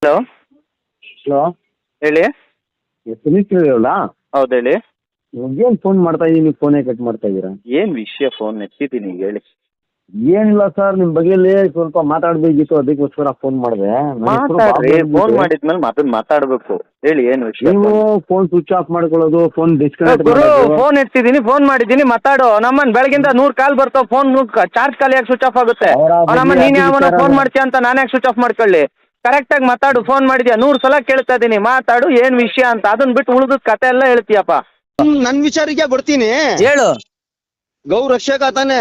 Hello. Hello, ಹೇಳಿ. ಸುನೀತ್ ಹೇಳಲ್ಲ. ಹೌದು ಹೇಳಿ. ಏನ್ ಫೋನ್ ಮಾಡ್ತಾ ಇದೀನಿ, ಫೋನೇ ಕಟ್ ಮಾಡ್ತಾ ಇದ್ದೀರಾ? ಏನ್ ವಿಷಯ? ಫೋನ್ ಎತ್ತಿದ್ದೀನಿ, ಈಗ ಹೇಳಿ. ಏನಿಲ್ಲ ಸರ್, ನಿಮ್ ಬಗ್ಗೆಯಲ್ಲಿ ಸ್ವಲ್ಪ ಮಾತಾಡ್ಬೇಕಿತ್ತು, ಅದಕ್ಕೋಸ್ಕರ ಫೋನ್ ಮಾಡಿದೆ. ಮಾತಾಡ್ರಿ. ಫೋನ್ ಮಾಡಿದ್ಮೇಲೆ ಮಾತಾಡ್ಬೇಕು. ಹೇಳಿ, ಏನ್ ವಿಷಯ? ನೀವು ಫೋನ್ ಸ್ವಿಚ್ ಆಫ್ ಮಾಡ್ಕೊಳ್ಳೋದು, ಫೋನ್ ಡಿಸ್ಕನೆಕ್ಟ್ ಗುರು, ಮಾಡೋದು. ಫೋನ್ ಎತ್ತಿದ್ದೀನಿ, ಫೋನ್ ಮಾಡಿದ್ದೀನಿ, ಮಾತಾಡು. ನಮ್ಮನ್ ಬೆಳಗಿಂದ 100 ಕಾಲ್ ಬರ್ತಾವ. ಫೋನ್ ಚಾರ್ಜ್ ಖಾಲಿ ಯಾಕೆ ಸ್ವಿಚ್ ಆಫ್ ಆಗುತ್ತೆ? ನಮ್ಮನ್ನ ನೀನ್ ಯಾವನ ಫೋನ್ ಮಾಡ್ತೀಯ ಅಂತ ನಾನೇ ಸ್ವಿಚ್ ಆಫ್ ಮಾಡ್ಕೊಳ್ಳಿ? ಕರೆಕ್ಟ್ ಆಗಿ ಮಾತಾಡು. ಫೋನ್ ಮಾಡಿದ್ಯಾ? 100 ಸಲ ಕೇಳ್ತಾ ಇದೀನಿ, ಮಾತಾಡು. ಏನ್ ವಿಷಯ ಅಂತ. ಅದನ್ನ ಬಿಟ್ಟು ಉಳಿದ ಕತೆ ಎಲ್ಲ ಹೇಳ್ತೀಯಪ್ಪ. ನನ್ ವಿಚಾರಕ್ಕೆ ಬರ್ತೀನಿ. ಹೇಳು. ಗೌ ರಕ್ಷಕ ತಾನೆ.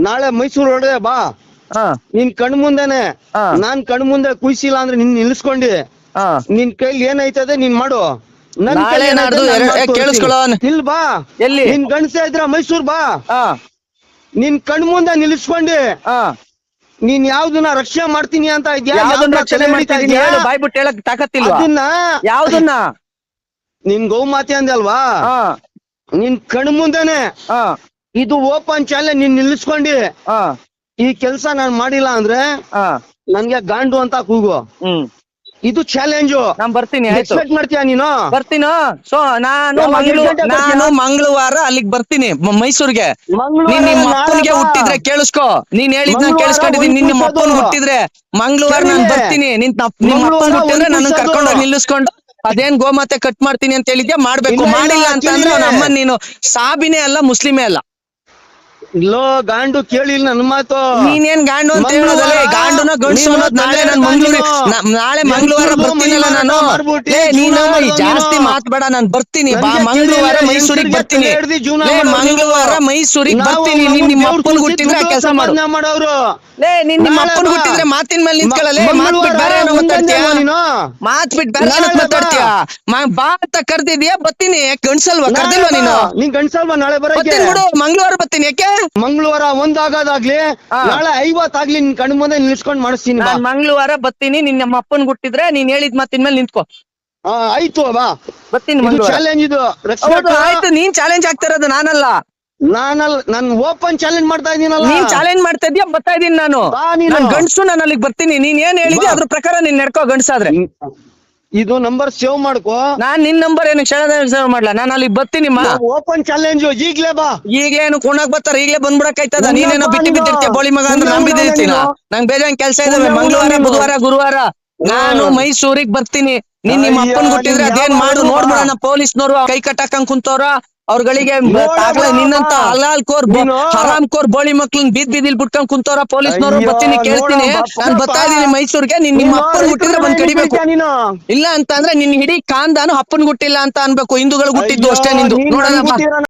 ನಾಳೆ ಮೈಸೂರು ಹೊರಡೆ ಬಾ. ಹಾ ನಿನ್ ಕಣ್ ಮುಂದೆನೆ. ಹಾ. ನಾನ್ ಕಣ್ ಮುಂದೆ ಕುಯ್ಸಿಲ್ಲ ಅಂದ್ರೆ ನಿನ್ ನಿಲ್ಸ್ಕೊಂಡಿ. ಹಾ. ನಿನ್ ಕೈಲಿ ಏನೈತದೆ ನೀನ್ ಮಾಡು. ನನ್ ನಾಳೆ ಕೈಲಿ ನಾಡ್ದು ಏನಾಯ್ತದೆ ನಾನ್ ಮಾಡ್ತೀನಿ. ಕೇಳಿಸ್ಕೊಳ್ಳೋ. ಇಲ್ ಬಾ. ಎಲ್ಲಿ? ನಿನ್ ಗಂಡಸೆ ಇದ್ರ ಮೈಸೂರ್ ಬಾ. ಹಾ ನಿನ್ ಕಣ್ ಮುಂದೆ ನಿಲ್ಸ್ಕೊಂಡಿ. ಹಾ. ನೀನ್ ಯಾವ್ದನ್ನ ರಕ್ಷಣೆ ಮಾಡ್ತೀನಿ ಅಂತ ಇದ್ಯಾ? ಯಾವ್ದನ್ನ ಯಾವ್ದನ್ನ ರಕ್ಷಣೆ ತಲೆ ಮಾಡ್ತಿದೀನಿ ಹಿಡಿತಾ ಇದ್ಯಾ? ಹೇಳು. ಬಾಯ್ ಬಿಟ್ಟು ಹೇಳಕ್ ತಾಕತ್ತಿಲ್ವಾ? ಅದನ್ನ ಯಾವ್ದನ್ನ? ನಿನ್ ಗೌ ಮಾತೆ ಅಂದಲ್ವಾ? ಹಾ ನಿನ್ ಕಣ್ ಮುಂದೆನೆ ಹಾ ಇದು ಓಪನ್ ಚಾಲೆಂಜ್. ನೀನ್ ನಿಲ್ಲಿಸ್ಕೊಂಡಿ ಹಾ ಈ ಕೆಲ್ಸ ನಾನ್ ಮಾಡಿಲ್ಲ ಅಂದ್ರೆ ಹಾ. ನನ್ಗೆ ಗಾಂಡು ಅಂತ ಕೂಗು. ಇದು ಚಾಲೆಂಜು. ನಾನ್ ಬರ್ತೀನಿ. ಆಯ್ತು, ಎಕ್ಸ್ಪೆಕ್ಟ್ ಮಾಡ್ತೀಯ ನೀನು? ಬರ್ತೀನೋ. ಸೊ ನಾನು ಯಾವಾಗ ಗಂಟೆ ಬರ್ತೀಯಾ? ನಾನು ಮಂಗಳವಾರ ಅಲ್ಲಿಗೆ ಬರ್ತೀನಿ, ಮೈಸೂರ್ಗೆ. ಮಂಗಳವಾರ ನೀನ್ ನಿಮ್ಮ ನಾಳೆ ಅಪ್ಪನ್ಗೆ ಬಾ. ಹುಟ್ಟಿದ್ರೆ ಕೇಳಿಸ್ಕೊ. ನೀನ್ ಹೇಳಿದ್ ನಾನ್ ಮಂಗಳವಾರ ಕೇಳಿಸ್ಕೊಂಡಿದೀನಿ. ನಿನ್ ನಿಮ್ಮ ಅಪ್ಪನ್ ಕುಯ್ಸೋದು. ಹುಟ್ಟಿದ್ರೆ ಮಂಗಳವಾರ ನಾನ್ ಸರಿನೇ. ಬರ್ತೀನಿ. ನಿಮ್ಮ ಅಪ್ಪನ್ ಮಂಗಳವಾರ ಹುಟ್ಟಿದ್ರೆ ನನ್ನ ಕುಯ್ಸೋದು. ಕರ್ಕೊಂಡೋಗಿ ನಿಲ್ಲಿಸ್ಕೊಂಡು ಅದೇನ್ ಗೋಮಾತೆ ಕಟ್ ಮಾಡ್ತೀನಿ ಅಂತ ಹೇಳಿದ್ಯಾ, ಮಾಡ್ಬೇಕು. ಇಲ್ಲ, ಇಲ್ಲ, ಮಾಡಿಲ್ಲ ಅಂತ ಅಂದ್ರೆ ಕೇಳಿಲ್ಲ. ಅವ್ನ ಅಮ್ಮನ್ ನೀನು ಸಾಬಿನೇ ಅಲ್ಲ, ಮುಸ್ಲಿಮೇ ಅಲ್ಲ. ಇಲ್ಲೋ ಗಾಂಡು ಕೇಳಿಲ್ಲ ನನ್ ಮಾತು. ನೀನೇನ್ ಗಾಂಡು ಅಂತ ಹೇಳೋದಲ್ಲ. ಗಾಂಡುನ ಗಂಡ್ಸು ಅನ್ನೋದು ನಾಳೆ ನಾನ್ ನಾಳೆ ಮಂಗಳವಾರ ಬರ್ತೀನಲ್ಲ ನಾನು. ನೀನು ಜಾಸ್ತಿ ಮಾತ್ಬೇಡ, ನಾನ್ ಬರ್ತೀನಿ. ಬಾ, ಮಂಗಳವಾರ ಮೈಸೂರಿಗೆ ಬರ್ತೀನಿ. ಮಂಗಳವಾರ ಮೈಸೂರಿಗೆ ಬರ್ತೀನಿ. ನೀನ್ ನಿಮ್ಮ ಅಪ್ಪನ್ ಹುಟ್ಟಿದ್ರೆ ಆ ಕೆಲಸ ಮಾಡು. ಮಾಡೋರು. ನೀನ್ ನಿಮ್ಮ ಅಪ್ಪನ್ ಹುಟ್ಟಿದ್ರೆ ಮಾತಿನ ಮೇಲೆ ನಿಂತ್ಕೊಳ್ಳಲೇ. ಮಾತ್ ಬಿಟ್ಟು ಬೇರೆ ಏನೋ ಮಾತಾಡ್ತೀಯ. ಮಾತ್ ಬಿಟ್ಟು ಬೇರೆ ಏನೋ ಮಾತಾಡ್ತೀಯ. ಬಾ ಅಂತ ಕರ್ದಿದ್ಯಾ? ಬರ್ತೀನಿ. ಯಾಕೆ ಗಂಡ್ಸಲ್ವಾ? ಕರ್ದಿಲ್ವಾ ನೀನು? ನೀನ್ ಗಂಡ್ಸಲ್ವಾ ನಾಳೆ ಬರಕ್ಕೆ? ಬರ್ತೀನಿ ಬಿಡು. ಮಂಗಳವಾರ ಬರ್ತೀನಿ. ಯಾಕೆ? ಮಂಗಳವಾರ ಒಂದಾಗೋದಾಗ್ಲಿ, ನಾಳೆ 50 ಆಗ್ಲಿ, ನಿನ್ ಕಣ್ ಮುಂದೆ ನಿಲ್ಸ್ಕೊಂಡ್ ಮಾಡಿಸ್ತೀನಿ. ಬಾ. ನಾನ್ ಮಂಗಳವಾರ ಬರ್ತೀನಿ. ನಿನ್ ನಮ್ಮ ಅಪ್ಪನ್ ಹುಟ್ಟಿದ್ರೆ ನೀನ್ ಹೇಳಿದ್ ಮಾತಿನ ಮೇಲೆ ನಿಂತ್ಕೋ. ಆಯ್ತು ಬಾ. ಬರ್ತೀನಿ ಇದು ಮಂಗಳವಾರ. ಚಾಲೆಂಜ್ ಇದು. ಹೌದು, ಆಯ್ತು. ನೀನ್ ಚಾಲೆಂಜ್ ಆಗ್ತಾ ಇರೋದು ನಾನಲ್ಲ. ನಾನ್ ಓಪನ್ ಚಾಲೆಂಜ್ ಮಾಡ್ತಾ ಇದೀನಲ್ಲ. ನೀನ್ ಚಾಲೆಂಜ್ ಮಾಡ್ತಾ ಇದೀಯ, ಬರ್ತಾ ಇದೀನಿ ನಾನು. ಬಾ ನೀನು. ನಾನ್ ಗಂಡ್ಸು, ನಾನು ಅಲ್ಲಿಗೆ ಬರ್ತೀನಿ. ನೀನ್ ಏನ್ ಹೇಳಿದ್ಯಾ ಬಾ. ಅದ್ರ ಪ್ರಕಾರ ನೀನ್ ನಡ್ಕೋ, ಗಂಡ್ಸಾದ್ರೆ. ಇದು ನಂಬರ್ ಸೇವ್ ಮಾಡ್ಕೋ. ನಾನ್ ನಿನ್ ನಂಬರ್ ಏನು ಸೇವ್ ಮಾಡ್ಲಾ. ನಾನು ಅಲ್ಲಿಗೆ ಬರ್ತೀನಿ. ಓಪನ್ ಚಾಲೆಂಜ್ ಈಗ್ಲೇ ಬಾ. ಈಗೇನು ಕುಣಕ್ ಬರ್ತಾರ? ಈಗಲೇ ಬಂದ್ಬಿಡಕ್ಕಾಯ್ತದ? ನನ್ನ ನೀನೇನೋ ಬಾ ಬಿಟ್ಟು ನೀನು. ಬಿದ್ದಿರ್ತೀಯ ಬೋಳಿ ಮಗ ಅಂದ್ರೆ ನಾನ್ ಪುಣ್ಯ ಬಿದ್ದಿರ್ತೀನ. ನೀನು. ನಂಗೆ ಬೇಜಾನ್ ಕೆಲಸ ಇದಾವೆ. ಪುಣ್ಯ ಮಂಗಳವಾರ, ನೀನು. ಬುಧವಾರ, ಗುರುವಾರ ನಾನು ಮೈಸೂರಿಗೆ ಬರ್ತೀನಿ. ನೀನ್ ನಿಮ್ಮ ಅಯ್ಯ, ಅಪ್ಪನ್ ಹುಟ್ಟಿದ್ರೆ ನೀನ್ ಅದೇನ್ ಮಾಡು, ಯಾವಾಗ್ಲೂ ಬಾ. ನೋಡ್ಬಿಡೋಣ. ಪೊಲೀಸ್ನವರು ಕೈ ಕಟ್ಟಾಕಂಗ್ ಕುಂತವ್ರ. ಅವ್ರಗಳಿಗೆ ತಾಗ್ಲ ನಿನ್ನಂತ ಹಲಾಲ್ ಕೋರ್, ನೀನು. ಹರಾಮ್ ಕೋರ್ ಬೋಳಿ ಮಕ್ಳನ್ ಬೀದಿಲ್ ಬಿಟ್ಕೊಂಡ್ ಕುಂತವ್ರ ಪೊಲೀಸ್ನವರು. ಅಯ್ಯೋ, ಬರ್ತೀನಿ, ಕೇಳ್ತೀನಿ. ನೋಡು, ನಾನ್ ಬರ್ತಾ ಇದೀನಿ ಮೈಸೂರ್ಗೆ. ನಿನ್ ನಿಮ್ಮ ಅಪ್ಪನ್ ಹುಟ್ಟಿದ್ರೆ ಬಂದ್ ಕಡಿಬೇಕು. ಇಲ್ಲ ಅಂತ ಅಂದ್ರೆ ನಿನ್ ಹಿಡೀ ಕಾಂದಾನು ಅಪ್ಪನ್ ಹುಟ್ಟಿಲ್ಲ ಅಂತ ಅನ್ಬೇಕು. ಹಿಂದೂಗಳು ಹುಟ್ಟಿದ್ದು ಅಯ್ಯೋ, ಅಷ್ಟೇ ನಿಂದು. ನೀನ್ ನೋಡೋಣ ಬಾ. ನನ್ಗುಟ್ಟಿರೋ